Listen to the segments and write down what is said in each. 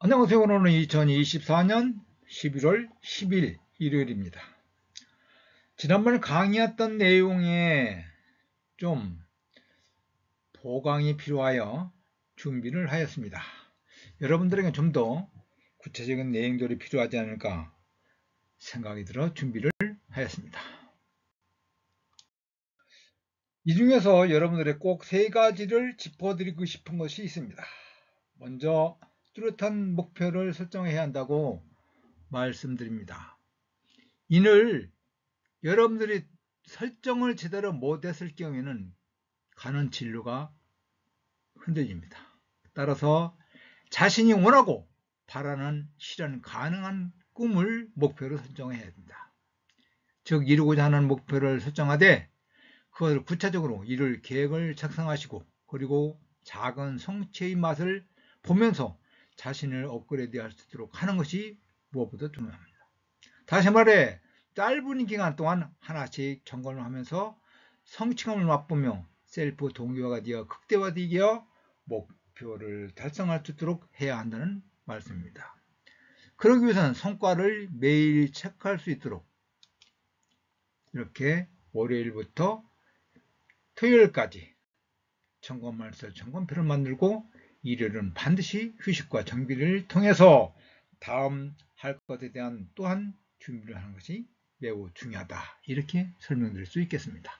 안녕하세요. 오늘은 2024년 11월 10일 일요일입니다. 지난번에 강의했던 내용에 좀 보강이 필요하여 준비를 하였습니다. 여러분들에게 좀 더 구체적인 내용들이 필요하지 않을까 생각이 들어 준비를 하였습니다. 이 중에서 여러분들의 꼭 세 가지를 짚어드리고 싶은 것이 있습니다. 먼저 뚜렷한 목표를 설정해야 한다고 말씀드립니다. 이를 여러분들이 설정을 제대로 못했을 경우에는 가는 진로가 흔들립니다. 따라서 자신이 원하고 바라는 실현 가능한 꿈을 목표로 설정해야 됩니다. 즉 이루고자 하는 목표를 설정하되 그것을 구체적으로 이룰 계획을 작성하시고 그리고 작은 성취의 맛을 보면서 자신을 업그레이드할 수 있도록 하는 것이 무엇보다 중요합니다. 다시 말해 짧은 기간 동안 하나씩 점검을 하면서 성취감을 맛보며 셀프 동기화가 되어 극대화되어 목표를 달성할 수 있도록 해야 한다는 말씀입니다. 그러기 위해서는 성과를 매일 체크할 수 있도록 이렇게 월요일부터 토요일까지 점검말서 점검표를 만들고 일요일은 반드시 휴식과 정비를 통해서 다음 할 것에 대한 또한 준비를 하는 것이 매우 중요하다. 이렇게 설명드릴 수 있겠습니다.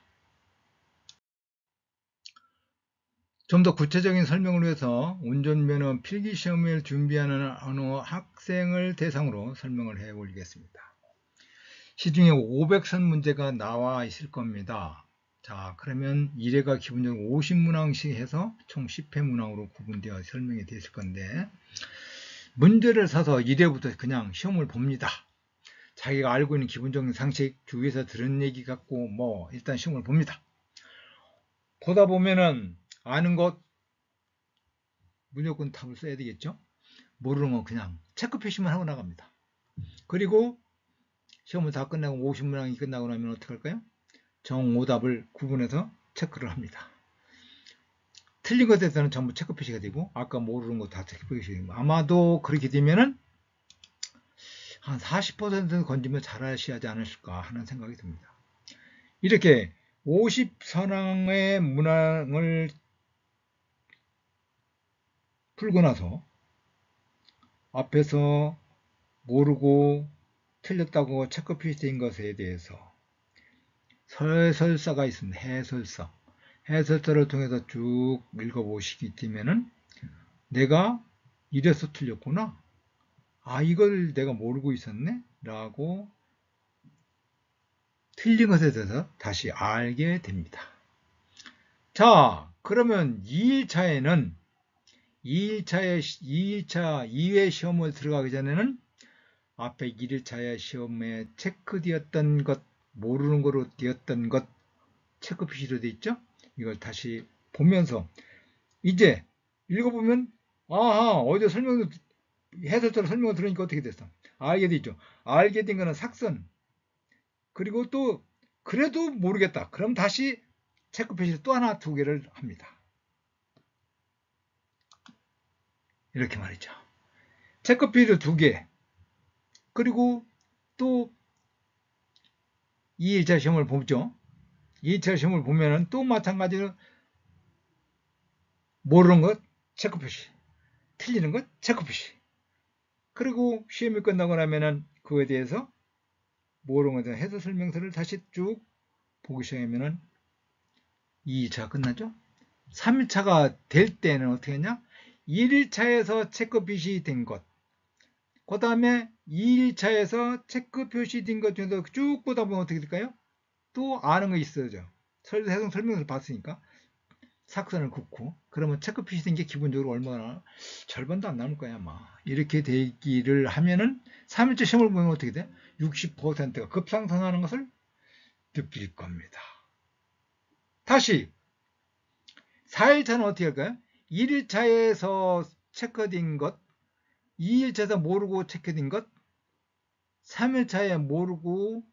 좀 더 구체적인 설명을 위해서 운전면허 필기시험을 준비하는 어느 학생을 대상으로 설명을 해 올리겠습니다. 시중에 500선 문제가 나와 있을 겁니다. 자, 그러면 1회가 기본적으로 50문항씩 해서 총 10회 문항으로 구분되어 설명이 되어 있을 건데 문제를 사서 1회부터 그냥 시험을 봅니다. 자기가 알고 있는 기본적인 상식, 주위에서 들은 얘기 갖고 일단 시험을 봅니다. 보다 보면은 아는 것 무조건 답을 써야 되겠죠. 모르는 건 그냥 체크 표시만 하고 나갑니다. 그리고 시험을 다 끝나고 50문항이 끝나고 나면 어떻게 할까요? 정오답을 구분해서 체크를 합니다. 틀린 것에 대해서는 전부 체크 표시가 되고 아까 모르는 거 다 체크 표시가 되고 아마도 그렇게 되면은 한 40%는 건지면 잘하셔야지 않으실까 하는 생각이 듭니다. 이렇게 50선항의 문항을 풀고 나서 앞에서 모르고 틀렸다고 체크 표시된 것에 대해서 해설사가 있습니다. 해설사. 해설사를 통해서 쭉 읽어보시기 때문에 내가 이래서 틀렸구나. 아, 이걸 내가 모르고 있었네? 라고 틀린 것에 대해서 다시 알게 됩니다. 자, 그러면 2일차에는 2일차 2회 시험을 들어가기 전에는 앞에 1일차의 시험에 체크되었던 것, 모르는 거로 되었던 것, 체크 표시로 되어 있죠? 이걸 다시 보면서 이제 읽어보면 아하, 어제 해설자로 설명을 들으니까 어떻게 됐어? 알게 되죠. 알게 된 거는 삭선. 그리고 또 그래도 모르겠다. 그럼 다시 체크 표시를 또 하나 두 개를 합니다. 이렇게 말이죠. 체크 표시를 두 개. 그리고 또 2일차 시험을 보죠. 2일차 시험을 보면은 또 마찬가지로 모르는 것 체크 표시, 틀리는 것 체크 표시. 그리고 시험이 끝나고 나면은 그거에 대해서 모르는 것에 해서 설명서를 다시 쭉 보기 시작하면은 2일차가 끝나죠. 3일차가 될 때는 어떻게 했냐? 1일차에서 체크 표시된 것, 그 다음에 2일차에서 체크 표시된 것 중에서 쭉 보다 보면 어떻게 될까요? 또 아는 거 있어야죠. 해석 설명서를 봤으니까 삭선을 긋고 그러면 체크 표시된 게 기본적으로 얼마나 절반도 안 남을 거야 아마. 이렇게 되기를 하면은 3일째 시험을 보면 어떻게 돼? 60%가 급상승하는 것을 느낄 겁니다. 다시 4일차는 어떻게 할까요? 1일차에서 체크된 것, 2일차에서 모르고 체크된 것, 3일차에 모르고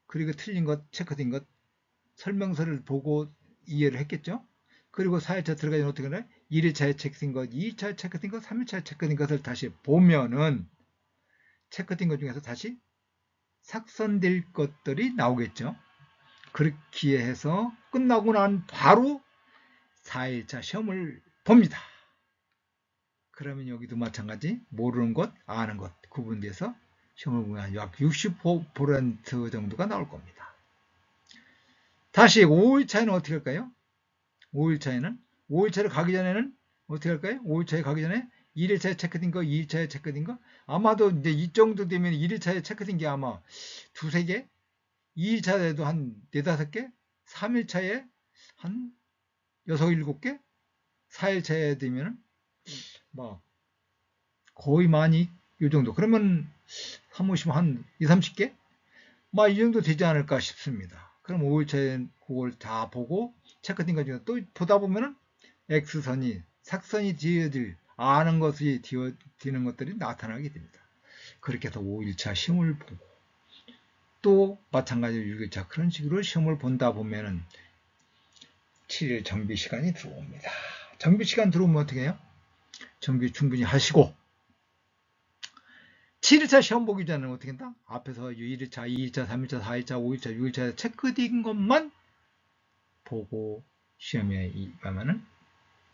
그리고 틀린 것, 체크된 것 설명서를 보고 이해를 했겠죠? 그리고 4일차 들어가면 어떻게 하나요? 1일차에 체크된 것, 2일차에 체크된 것, 3일차에 체크된 것을 다시 보면은 체크된 것 중에서 다시 삭선될 것들이 나오겠죠. 그렇게 해서 끝나고 난 바로 4일차 시험을 봅니다. 그러면 여기도 마찬가지 모르는 것, 아는 것 구분돼서 시험을 보면 약 65% 정도가 나올 겁니다. 다시 5일차에는 어떻게 할까요? 5일차를 가기 전에는 어떻게 할까요? 5일차에 가기 전에 1일차에 체크된 거, 2일차에 체크된 거, 아마도 이제 이 정도 되면 1일차에 체크된 게 아마 두세 개, 2일차에도 한 네다섯 개, 3일차에 한 6, 7개, 4일차에 되면 뭐 거의 많이 이 정도. 그러면 한 번씩 한 2, 30개? 막 이 정도 되지 않을까 싶습니다. 그럼 5일차에 그걸 다 보고 체크된 거 중에 또 보다 보면은 X선이, 삭선이 뒤어질 아는 것이 뒤는 것들이 나타나게 됩니다. 그렇게 해서 5일차 시험을 보고 또 마찬가지로 6일차 그런 식으로 시험을 본다 보면은 7일 정비 시간이 들어옵니다. 정비 시간 들어오면 어떻게 해요? 정비 충분히 하시고 7일차 시험 보기 전에는 어떻게 한다? 앞에서 1일차, 2일차, 3일차, 4일차, 5일차, 6일차 체크된 것만 보고 시험에 임하면은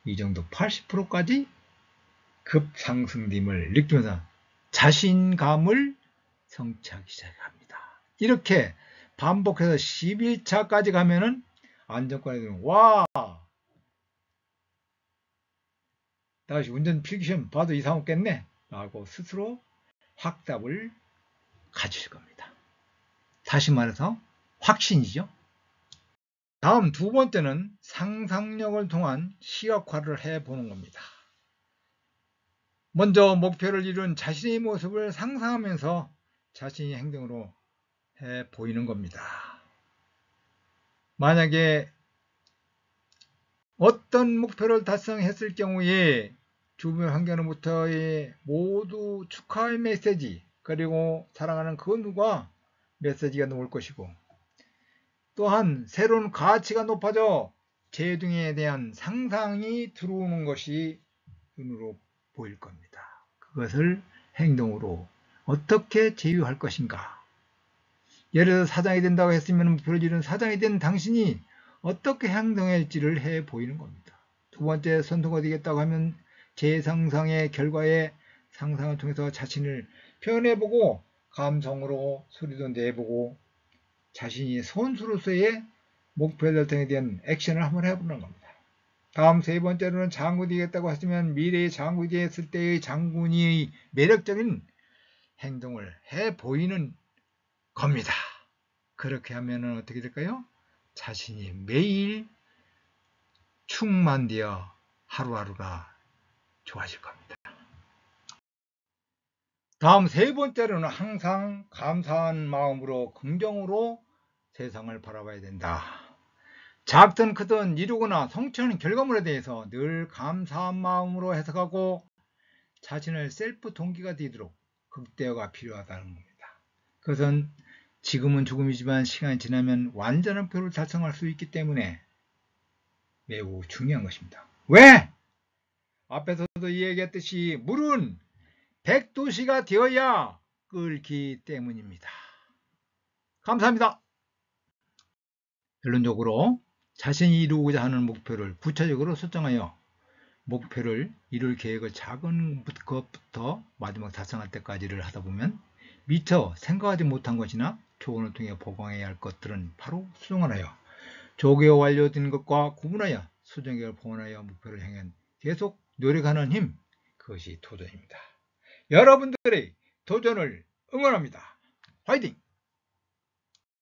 이 정도 80%까지 급상승됨을 느끼면서 자신감을 성취하기 시작합니다. 이렇게 반복해서 11차까지 가면은 안정권에 들면 와! 다시 운전 필기시험 봐도 이상 없겠네 라고 스스로 확답을 가질 겁니다. 다시 말해서 확신이죠. 다음 두 번째는 상상력을 통한 시각화를 해보는 겁니다. 먼저 목표를 이룬 자신의 모습을 상상하면서 자신의 행동으로 해 보이는 겁니다. 만약에 어떤 목표를 달성했을 경우에 주변 환경으로부터의 모두 축하의 메시지 그리고 사랑하는 그 누가 메시지가 나올 것이고 또한 새로운 가치가 높아져 재등에 대한 상상이 들어오는 것이 눈으로 보일 겁니다. 그것을 행동으로 어떻게 제휴할 것인가. 예를 들어 사장이 된다고 했으면 목표를 이룬 사장이 된 당신이 어떻게 행동할지를 해 보이는 겁니다. 두 번째 선수가 되겠다고 하면 제 상상의 결과에 상상을 통해서 자신을 표현해보고 감성으로 소리도 내보고 자신이 선수로서의 목표 달성에 대한 액션을 한번 해보는 겁니다. 다음 세 번째로는 장군이 되겠다고 하시면 미래의 장군이 되었을 때의 장군이 매력적인 행동을 해 보이는 겁니다. 그렇게 하면 어떻게 될까요? 자신이 매일 충만되어 하루하루가 좋아질 겁니다. 다음 세 번째로는 항상 감사한 마음으로 긍정으로 세상을 바라봐야 된다. 작든 크든 이루거나 성취하는 결과물에 대해서 늘 감사한 마음으로 해석하고 자신을 셀프 동기가 되도록 극대화가 필요하다는 겁니다. 그것은 지금은 조금이지만 시간이 지나면 완전한 목표를 달성할 수 있기 때문에 매우 중요한 것입니다. 왜? 앞에서도 이야기했듯이 물은 100도씨가 되어야 끓기 때문입니다. 감사합니다. 결론적으로 자신이 이루고자 하는 목표를 구체적으로 설정하여 목표를 이룰 계획을 작은 것부터 마지막 달성할 때까지를 하다 보면 미처 생각하지 못한 것이나 교훈을 통해 보강해야 할 것들은 바로 수정을 하여 조기에 완료된 것과 구분하여 수정계획을 보완하여 목표를 향해 계속 노력하는 힘, 그것이 도전입니다. 여러분들의 도전을 응원합니다. 화이팅!